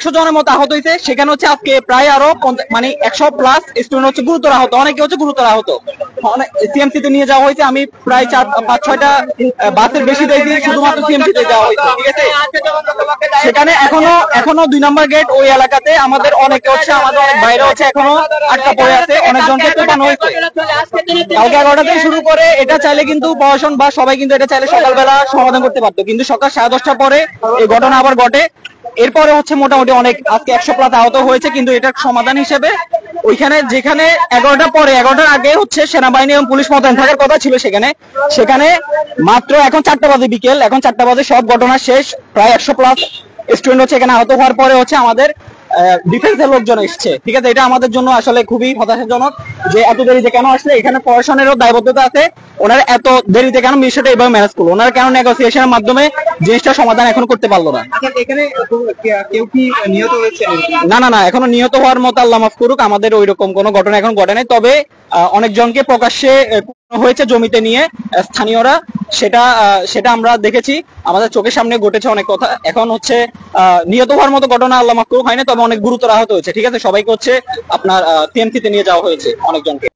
100 জনের মতো আহত হয়েছে। সেখানে হচ্ছে আজকে প্রায় আরো মানে 100 প্লাস স্টুডেন্ট হচ্ছে গুরুতর আহত, অনেকে হচ্ছে গুরুতর আহত। সিএমসি তে নিয়ে যাওয়া হয়েছে। আমি প্রায় 4-5-6টা বাসের বেশি দেখি শুধুমাত্র সিএমসি তে যাওয়া হয়েছে, ঠিক আছে। সেখানে এখনো 2 নম্বর গেট ওই এলাকাতে আমাদের অনেকে হচ্ছে, আমাদের অনেক বাইরে হচ্ছে এখনো আটকা পড়ে আছে, অনেকজনকে কোপানো হয়েছে। কালকে 11টা থেকে শুরু করে এটা চাইলে কিন্তু প্রশাসন বা সবাই কিন্তু এটা চাইলে সকালবেলা সমাধান করতে পারতো, কিন্তু সকাল 10:30টার পরে এই ঘটনা আবার ঘটে। এরপরে হচ্ছে মোটামুটি অনেক আজকে 100 প্লাস আহত হয়েছে, কিন্তু এটার সমাধান হিসেবে ওইখানে যেখানে 11টার পরে 11টার আগে হচ্ছে সেনাবাহিনী এবং পুলিশ মোতায়েন থাকার কথা ছিল সেখানে মাত্র এখন 4টা বাজে, বিকেল এখন 4টা বাজে, সব ঘটনা শেষ। প্রায় 100 প্লাস স্টুডেন্ট হচ্ছে এখানে আহত হওয়ার পরে হচ্ছে আমাদের ডিফেন্সের লোকজন এসছে, ঠিক আছে। এটা আমাদের জন্য আসলে খুবই হতাশাজনক যে এত দেরিতে কেন আসলে। এখানে প্রশাসনেরও দায়বদ্ধতা আছে, ওনারা এত দেরিতে কেন বিষয়টা এইভাবে ম্যানেজ করলো, ওনারা কেন নেগোসিয়েশনের মাধ্যমে জিনিসটা সমাধান এখন করতে পারলো না। এখানে কেউ কি নিহত হয়েছে? না, এখনো নিহত হওয়ার মতো আল্লাহ মাফ করুক, আমাদের ওইরকম কোনো ঘটনা এখন ঘটে নাই। তবে অনেকজনকে প্রকাশ্যে হয়েছে জমিতে নিয়ে স্থানীয়রা, সেটা আমরা দেখেছি, আমাদের চোখের সামনে ঘটেছে অনেক কথা। এখন হচ্ছে নিহত হওয়ার মতো ঘটনা আল্লাহ মাফ করুক হয়নি, তবে অনেক গুরুতর আহত হয়েছে, ঠিক আছে। সবাইকে হচ্ছে আপনার সিএমসি তে নিয়ে যাওয়া হয়েছে অনেকজনকে।